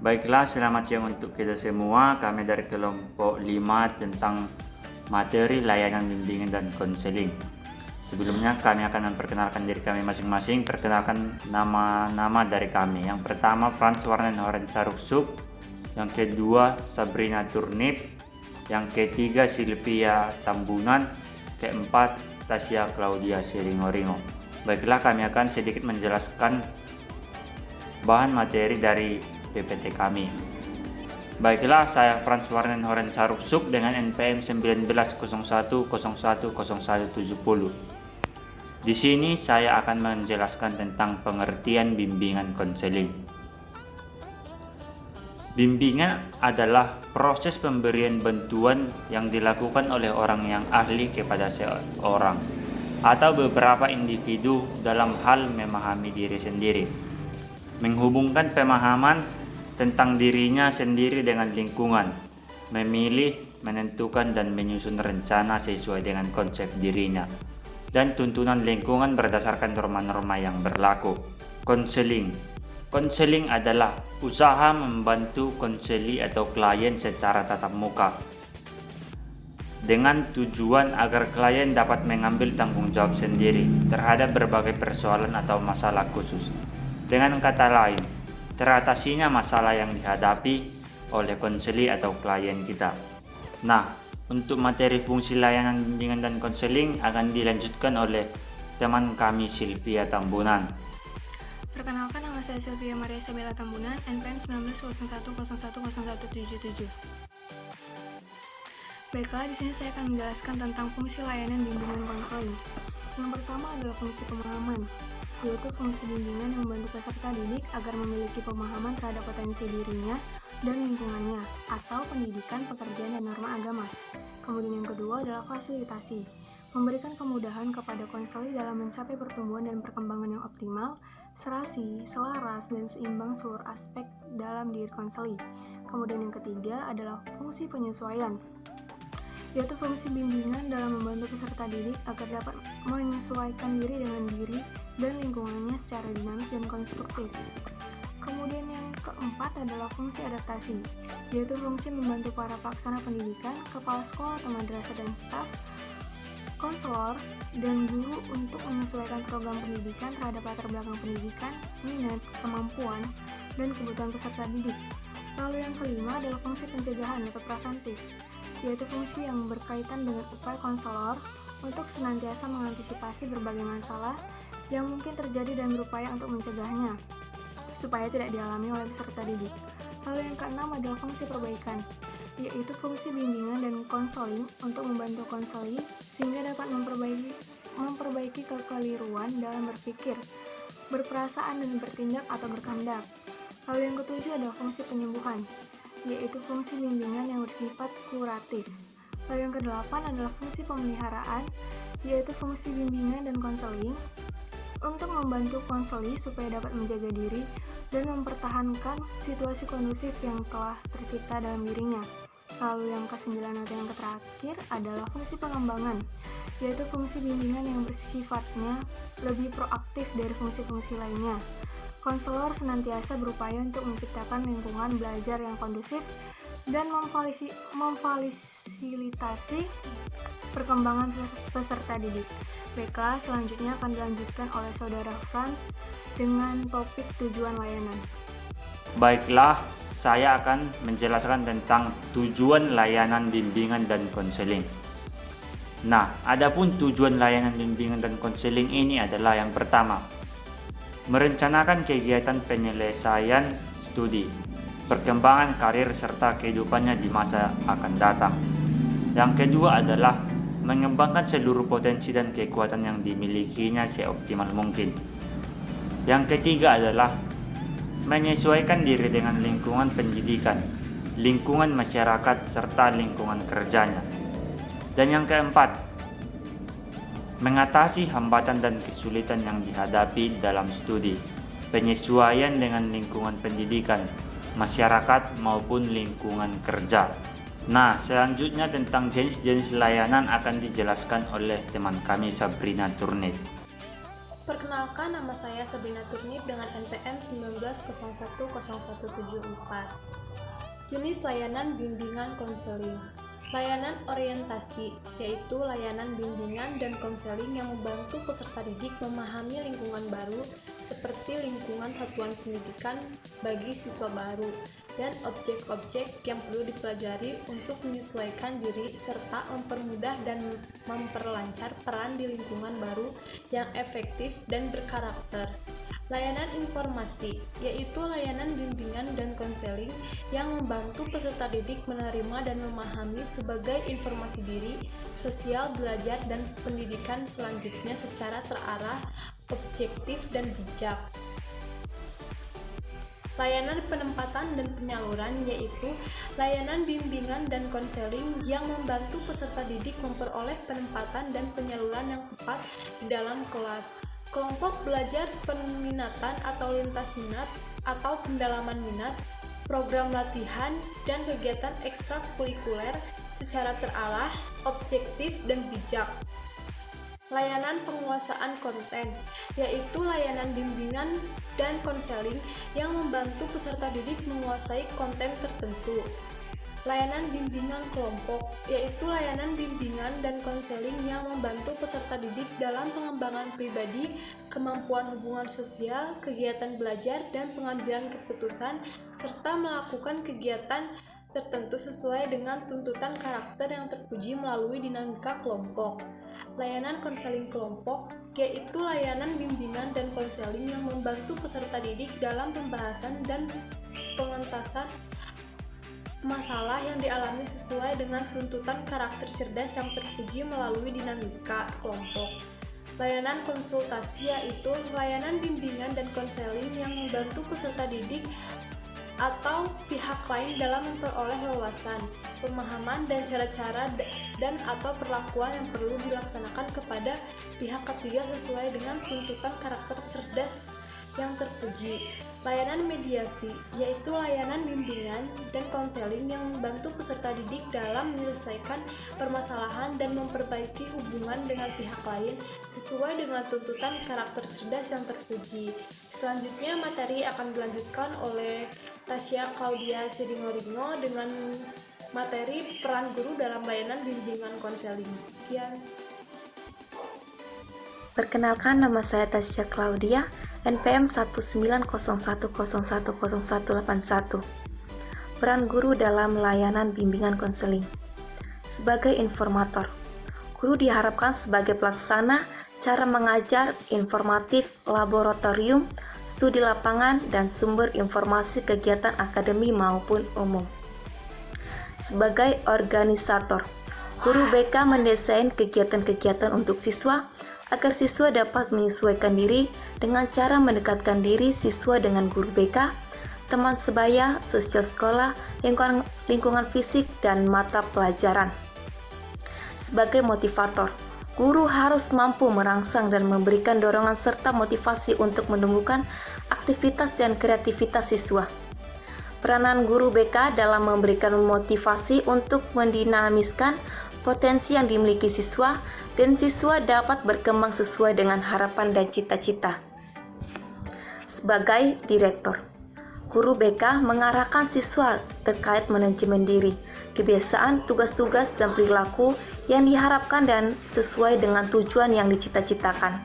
Baiklah, selamat siang untuk kita semua. Kami dari kelompok 5 tentang materi layanan bimbingan dan konseling. Sebelumnya kami akan memperkenalkan diri kami masing-masing. Perkenalkan nama-nama dari kami. Yang pertama Frans Warnen Horen Saruksuk. Yang kedua Sabrina Turnip. Yang ketiga Silvia Tambunan. Keempat Tasya Claudia Siringoringo. Baiklah, kami akan sedikit menjelaskan bahan materi dari PPT kami. Baiklah, saya Frans Warnen Horen Saruksuk dengan NPM 1901010170. Di sini saya akan menjelaskan tentang pengertian bimbingan konseling. Bimbingan adalah proses pemberian bantuan yang dilakukan oleh orang yang ahli kepada seorang atau beberapa individu dalam hal memahami diri sendiri, menghubungkan pemahaman tentang dirinya sendiri dengan lingkungan, memilih, menentukan dan menyusun rencana sesuai dengan konsep dirinya, dan tuntunan lingkungan berdasarkan norma-norma yang berlaku. Konseling adalah usaha membantu konseli atau klien secara tatap muka dengan tujuan agar klien dapat mengambil tanggung jawab sendiri terhadap berbagai persoalan atau masalah khusus. Dengan kata lain, teratasinya masalah yang dihadapi oleh konseli atau klien kita. Nah, untuk materi fungsi layanan bimbingan dan konseling akan dilanjutkan oleh teman kami Silvia Tambunan. Perkenalkan, nama saya Silvia Maria Isabella Tambunan, NPM 1901010177. Baiklah, di sini saya akan menjelaskan tentang fungsi layanan bimbingan konseling. Yang pertama adalah fungsi pemahaman, yaitu fungsi bimbingan yang membantu peserta didik agar memiliki pemahaman terhadap potensi dirinya dan lingkungannya, atau pendidikan, pekerjaan, dan norma agama. Kemudian yang kedua adalah fasilitasi, memberikan kemudahan kepada konseli dalam mencapai pertumbuhan dan perkembangan yang optimal, serasi, selaras, dan seimbang seluruh aspek dalam diri konseli. Kemudian yang ketiga adalah fungsi penyesuaian, yaitu fungsi bimbingan dalam membantu peserta didik agar dapat menyesuaikan diri dengan diri dan lingkungannya secara dinamis dan konstruktif. Kemudian yang keempat adalah fungsi adaptasi, yaitu fungsi membantu para pelaksana pendidikan, kepala sekolah atau madrasah dan staf, konselor, dan guru untuk menyesuaikan program pendidikan terhadap latar belakang pendidikan, minat, kemampuan, dan kebutuhan peserta didik. Lalu yang kelima adalah fungsi pencegahan atau preventif, yaitu fungsi yang berkaitan dengan upaya konselor untuk senantiasa mengantisipasi berbagai masalah yang mungkin terjadi dan berupaya untuk mencegahnya, supaya tidak dialami oleh peserta didik. Lalu yang keenam adalah fungsi perbaikan, yaitu fungsi bimbingan dan konseling untuk membantu konseli sehingga dapat memperbaiki kekeliruan dalam berpikir, berperasaan, dan bertindak atau berkehendak. Lalu yang ketujuh adalah fungsi penyembuhan, yaitu fungsi bimbingan yang bersifat kuratif. Lalu yang kedelapan adalah fungsi pemeliharaan, yaitu fungsi bimbingan dan konseling untuk membantu konseli supaya dapat menjaga diri dan mempertahankan situasi kondusif yang telah tercipta dalam dirinya. Lalu yang kesembilan atau yang terakhir adalah fungsi pengembangan, yaitu fungsi bimbingan yang bersifatnya lebih proaktif dari fungsi-fungsi lainnya. Konselor senantiasa berupaya untuk menciptakan lingkungan belajar yang kondusif dan memfasilitasi perkembangan peserta didik. Baiklah, selanjutnya akan dilanjutkan oleh Saudara Frans dengan topik tujuan layanan. Baiklah, saya akan menjelaskan tentang tujuan layanan bimbingan dan konseling. Nah, adapun tujuan layanan bimbingan dan konseling ini adalah yang pertama, merencanakan kegiatan penyelesaian studi, perkembangan karir serta kehidupannya di masa akan datang. Yang kedua adalah mengembangkan seluruh potensi dan kekuatan yang dimilikinya seoptimal mungkin. Yang ketiga adalah menyesuaikan diri dengan lingkungan pendidikan, lingkungan masyarakat, serta lingkungan kerjanya. Dan yang keempat, mengatasi hambatan dan kesulitan yang dihadapi dalam studi, penyesuaian dengan lingkungan pendidikan, masyarakat maupun lingkungan kerja. Nah, selanjutnya tentang jenis-jenis layanan akan dijelaskan oleh teman kami Sabrina Turnip. Perkenalkan, Perkenalkan, nama saya Sabrina Turnip dengan NPM 19010174. Jenis layanan bimbingan konseling. Layanan orientasi, yaitu layanan bimbingan dan konseling yang membantu peserta didik memahami lingkungan baru seperti lingkungan satuan pendidikan bagi siswa baru dan objek-objek yang perlu dipelajari untuk menyesuaikan diri serta mempermudah dan memperlancar peran di lingkungan baru yang efektif dan berkarakter. Layanan informasi, yaitu layanan bimbingan dan konseling yang membantu peserta didik menerima dan memahami sebagai informasi diri, sosial, belajar, dan pendidikan selanjutnya secara terarah, objektif, dan bijak. Layanan penempatan dan penyaluran, yaitu layanan bimbingan dan konseling yang membantu peserta didik memperoleh penempatan dan penyaluran yang tepat di dalam kelas. Kelompok belajar peminatan atau lintas minat atau pendalaman minat, program latihan, dan kegiatan ekstrakurikuler secara terarah, objektif, dan bijak. Layanan penguasaan konten, yaitu layanan bimbingan dan konseling yang membantu peserta didik menguasai konten tertentu. Layanan bimbingan kelompok, yaitu layanan bimbingan dan konseling yang membantu peserta didik dalam pengembangan pribadi, kemampuan hubungan sosial, kegiatan belajar, dan pengambilan keputusan, serta melakukan kegiatan tertentu sesuai dengan tuntutan karakter yang terpuji melalui dinamika kelompok. Layanan konseling kelompok, yaitu layanan bimbingan dan konseling yang membantu peserta didik dalam pembahasan dan pengentasan masalah yang dialami sesuai dengan tuntutan karakter cerdas yang terpuji melalui dinamika kelompok. Layanan konsultasi, yaitu layanan bimbingan dan konseling yang membantu peserta didik atau pihak lain dalam memperoleh wawasan, pemahaman, dan cara-cara dan atau perlakuan yang perlu dilaksanakan kepada pihak ketiga sesuai dengan tuntutan karakter cerdas yang terpuji. Layanan mediasi, yaitu layanan bimbingan dan konseling yang membantu peserta didik dalam menyelesaikan permasalahan dan memperbaiki hubungan dengan pihak lain sesuai dengan tuntutan karakter cerdas yang terpuji. Selanjutnya, materi akan dilanjutkan oleh Tasya Claudia Sidingoringo dengan materi peran guru dalam layanan bimbingan konseling. Sekian. Perkenalkan, nama saya Tasya Claudia, NPM 1901010181. Peran guru dalam layanan bimbingan konseling. Sebagai informator, guru diharapkan sebagai pelaksana cara mengajar, informatif, laboratorium, studi lapangan, dan sumber informasi kegiatan akademi maupun umum. Sebagai organisator, guru BK mendesain kegiatan-kegiatan untuk siswa agar siswa dapat menyesuaikan diri dengan cara mendekatkan diri siswa dengan guru BK, teman sebaya, sosial sekolah, lingkungan fisik, dan mata pelajaran. Sebagai motivator, guru harus mampu merangsang dan memberikan dorongan serta motivasi untuk menumbuhkan aktivitas dan kreativitas siswa. Peranan guru BK dalam memberikan motivasi untuk mendinamiskan potensi yang dimiliki siswa dan siswa dapat berkembang sesuai dengan harapan dan cita-cita. Sebagai direktur, guru BK mengarahkan siswa terkait manajemen diri, kebiasaan, tugas-tugas, dan perilaku yang diharapkan dan sesuai dengan tujuan yang dicita-citakan.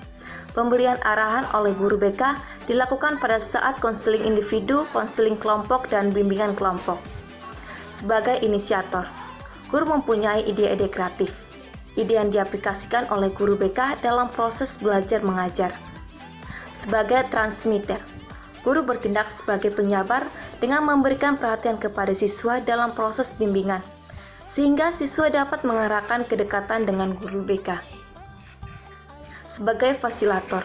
Pemberian arahan oleh guru BK dilakukan pada saat konseling individu, konseling kelompok, dan bimbingan kelompok. Sebagai inisiator, guru mempunyai ide-ide kreatif, ide yang diaplikasikan oleh guru BK dalam proses belajar mengajar. Sebagai transmitter, guru bertindak sebagai penyabar dengan memberikan perhatian kepada siswa dalam proses bimbingan, sehingga siswa dapat mengarahkan kedekatan dengan guru BK. Sebagai fasilitator,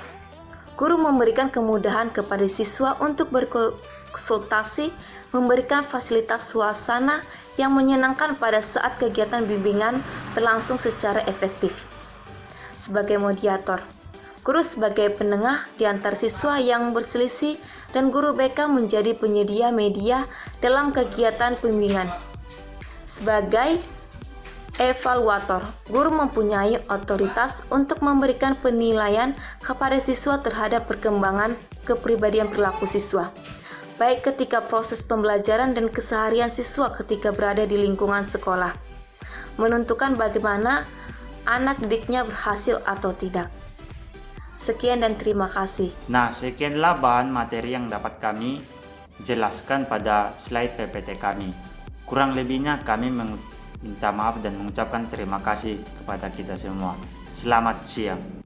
guru memberikan kemudahan kepada siswa untuk berkonsultasi, memberikan fasilitas suasana yang menyenangkan pada saat kegiatan bimbingan berlangsung secara efektif. Sebagai mediator, guru sebagai penengah di antar siswa yang berselisih dan guru BK menjadi penyedia media dalam kegiatan bimbingan. Sebagai Evaluator. Guru mempunyai otoritas untuk memberikan penilaian kepada siswa terhadap perkembangan kepribadian perilaku siswa, baik ketika proses pembelajaran dan keseharian siswa ketika berada di lingkungan sekolah, menentukan bagaimana anak didiknya berhasil atau tidak. Sekian dan terima kasih. Nah, sekianlah bahan materi yang dapat kami jelaskan pada slide PPT kami. Kurang lebihnya kami minta maaf dan mengucapkan terima kasih kepada kita semua. Selamat siang.